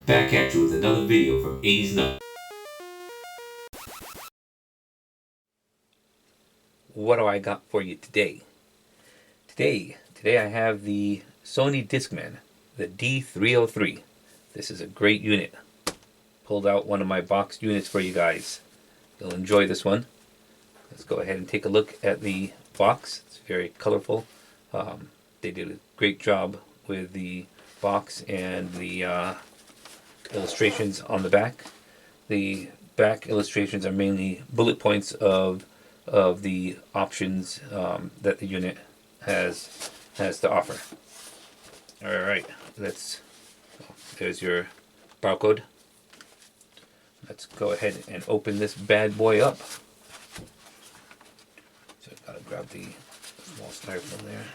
back at you with another video from A's Nut. What do I got for you today? Today I have the Sony Discman, the D303. This is a great unit. Pulled out one of my boxed units for you guys. You'll enjoy this one. Let's go ahead and take a look at the box. It's very colorful. They did a great job with the box and the illustrations on the back. The back illustrations are mainly bullet points of the options that the unit has to offer. All right, there's your barcode. Let's go ahead and open this bad boy up. So I've got to grab the small styrofoam there.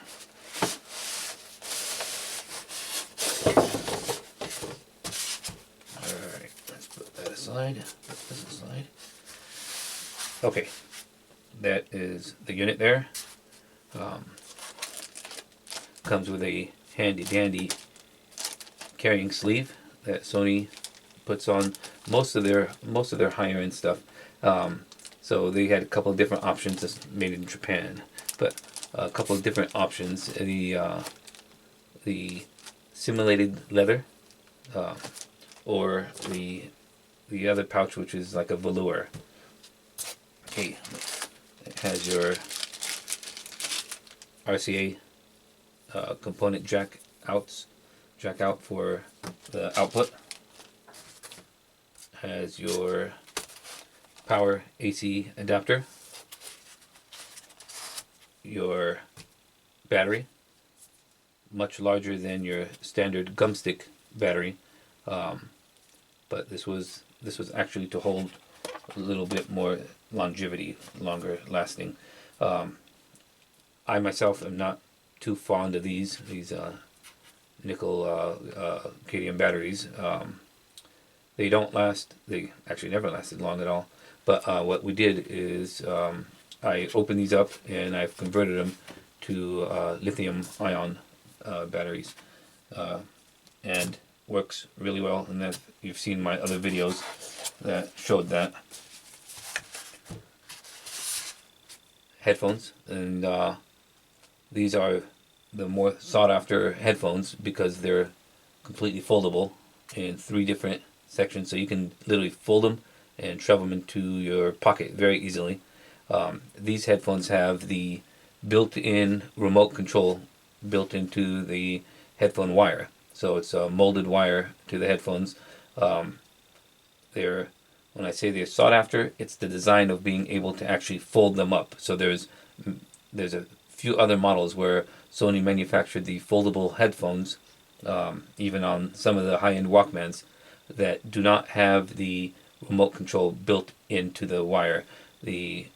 All right, let's put that aside. Put this aside. Okay, that is the unit there. Comes with a handy dandy carrying sleeve that Sony puts on most of their higher end stuff. So they had a couple of different options. That's made in Japan, but a couple of different options. The simulated leather, or the other pouch, which is like a velour. Okay, it has your RCA component jack out for the output. Has your power AC adapter, your battery, much larger than your standard gumstick battery, but this was actually to hold a little bit more longevity, longer lasting. I myself am not too fond of these nickel cadmium batteries. They don't last. They actually never lasted long at all. But what we did is I opened these up and I've converted them to lithium-ion batteries, and works really well. And that you've seen my other videos that showed that. Headphones, and these are the more sought-after headphones because they're completely foldable in 3 different sections, so you can literally fold them and shove them into your pocket very easily. These headphones have the built-in remote control built into the headphone wire, so it's a molded wire to the headphones. When I say they're sought after, it's the design of being able to actually fold them up. So there's a few other models where Sony manufactured the foldable headphones, even on some of the high-end Walkmans, that do not have the remote control built into the wire. The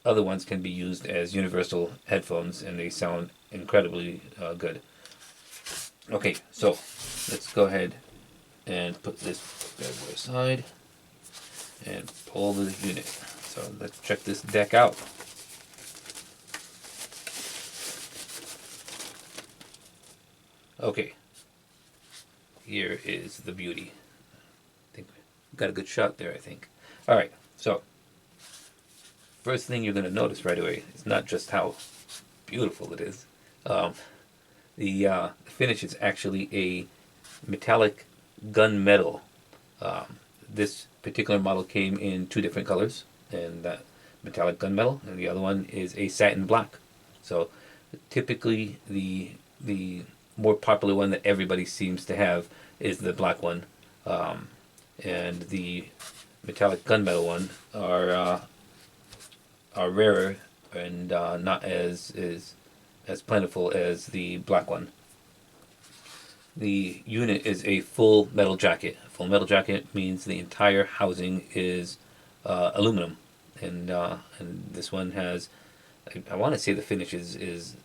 other ones can be used as universal headphones, and they sound incredibly good. Okay, so let's go ahead and put this bad boy aside and pull the unit. So let's check this deck out. Okay, here is the beauty. I think we got a good shot there, I think. All right, so first thing you're going to notice right away is not just how beautiful it is. The finish is actually a metallic gunmetal. This particular model came in 2 different colors, and that metallic gunmetal, and the other one is a satin black. So typically the more popular one that everybody seems to have is the black one, and the metallic gunmetal one are rarer and not as plentiful as the black one. The unit is a full metal jacket. Full metal jacket means the entire housing is aluminum, and this one has, I want to say the finish is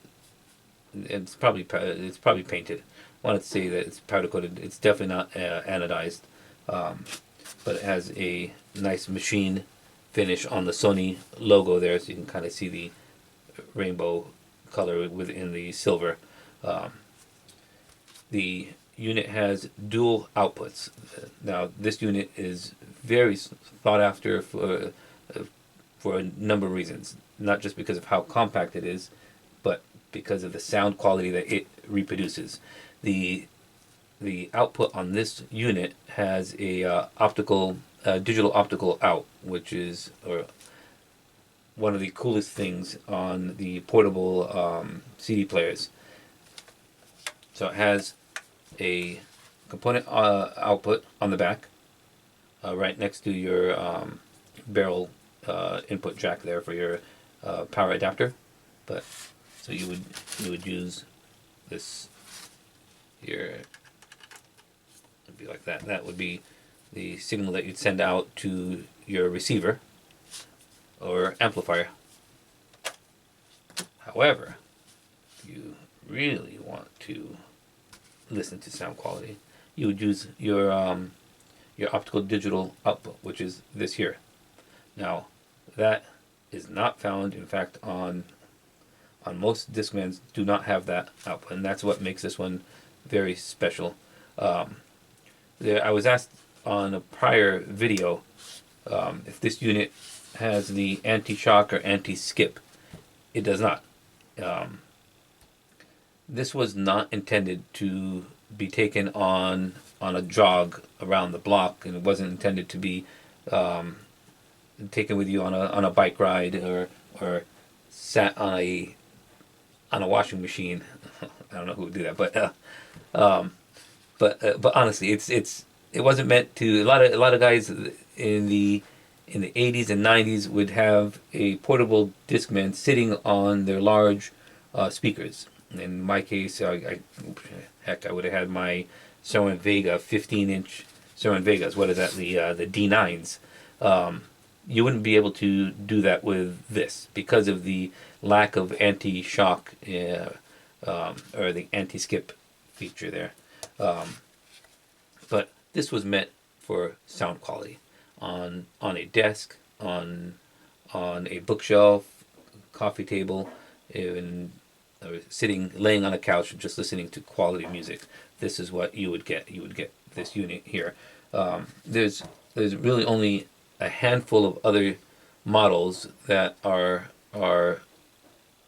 it's probably painted. I wanted to say that it's powder coated. It's definitely not anodized, but it has a nice machine finish on the Sony logo there, so you can kind of see the rainbow color within the silver. The unit has dual outputs. Now, this unit is very thought after for a number of reasons. Not just because of how compact it is, but because of the sound quality that it reproduces. The output on this unit has a digital optical out, which is one of the coolest things on the portable CD players. So it has a component output on the back, right next to your barrel input jack there for your power adapter. But so you would use this here. It'd be like that. That would be the signal that you'd send out to your receiver or amplifier. However, if you really want to listen to sound quality, you would use your optical digital output, which is this here. Now, that is not found. In fact, on most Discmans do not have that output, and that's what makes this one very special. I was asked on a prior video if this unit has the anti-shock or anti-skip. It does not. This was not intended to be taken on a jog around the block, and it wasn't intended to be taken with you on a bike ride or sat on a washing machine. I don't know who would do that, but honestly, it wasn't meant to. A lot of guys in the 80s and 90s would have a portable Discman sitting on their large speakers. In my case, I would have had my Cerwin Vega 15-inch Cerwin Vegas. What is that? The D9s. You wouldn't be able to do that with this because of the lack of anti-shock or the anti-skip feature there. But this was meant for sound quality on a desk, on a bookshelf, coffee table, even laying on a couch, just listening to quality music. This is what you would get. You would get this unit here. There's really only a handful of other models that are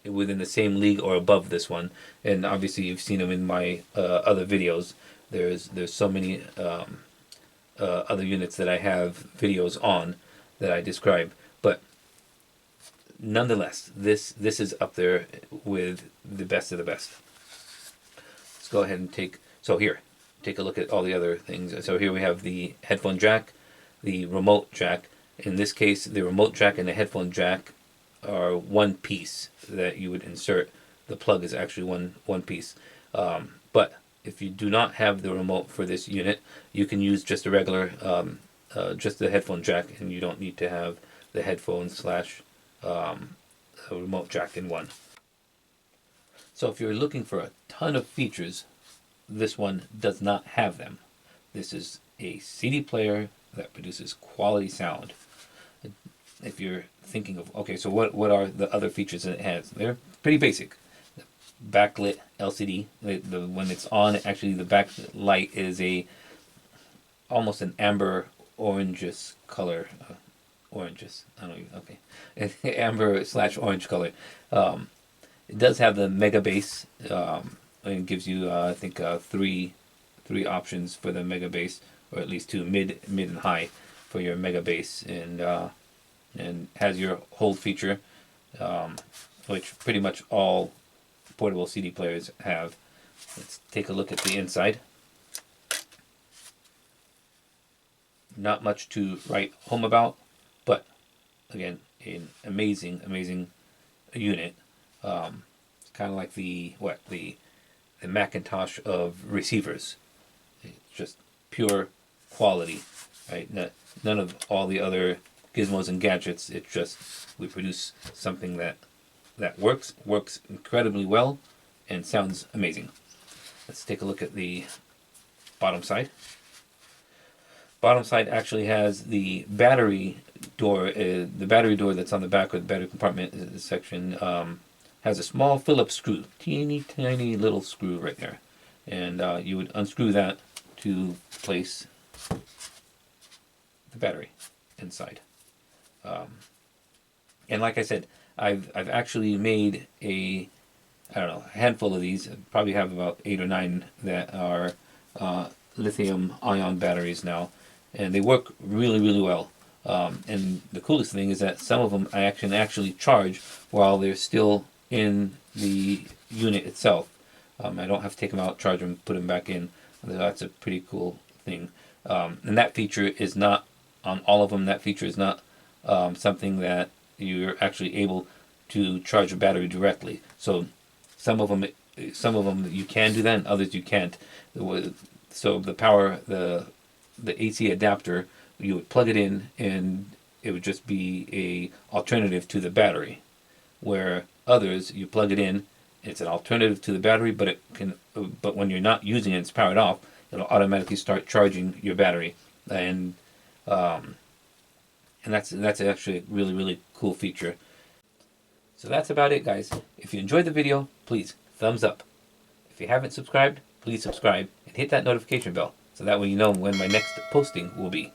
within the same league or above this one, and obviously you've seen them in my other videos. There's so many other units that I have videos on that I describe, but nonetheless, this is up there with the best of the best. Let's go ahead and take a look at all the other things. So here we have the headphone jack, the remote jack. In this case, the remote jack and the headphone jack are one piece that you would insert. The plug is actually one piece. But if you do not have the remote for this unit, you can use just a regular, just the headphone jack, and you don't need to have the headphone / a remote jack in one. So if you're looking for a ton of features, this one does not have them. This is a CD player that produces quality sound. If you're thinking of, okay, so what are the other features that it has? They're pretty basic. Backlit LCD. When it's on, actually the backlight is almost an amber oranges color. Oranges. I don't know. Okay, amber / orange color. It does have the mega bass. And it gives you I think three options for the mega bass, or at least two, mid and high for your mega bass, and has your hold feature, which pretty much all portable CD players have. Let's take a look at the inside. Not much to write home about, but again, an amazing unit. It's kind of like the Macintosh of receivers. It's just pure quality, right? None of all the other gizmos and gadgets. It's just we produce something that works incredibly well and sounds amazing. Let's take a look at the bottom side. Bottom side actually has the battery door. The battery door that's on the back of the battery compartment section has a small Phillips screw, teeny tiny little screw right there. and you would unscrew that to place the battery inside. And like I said, I've actually made a handful of these. I probably have about 8 or 9 that are lithium ion batteries now, and they work really, really well. And the coolest thing is that some of them I can actually charge while they're still in the unit itself. I don't have to take them out, charge them, put them back in. That's a pretty cool thing. And that feature is not on all of them. That feature is not something that you're actually able to charge a battery directly. So some of them you can do that, and others you can't. So the AC adapter, you would plug it in, and it would just be a alternative to the battery. Where others, you plug it in, it's an alternative to the battery, but when you're not using it, it's powered off. It'll automatically start charging your battery, and that's actually a really, really cool feature. So that's about it, guys. If you enjoyed the video, please thumbs up. If you haven't subscribed, please subscribe and hit that notification bell so that way you know when my next posting will be.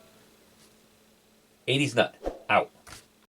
80s Nut, out.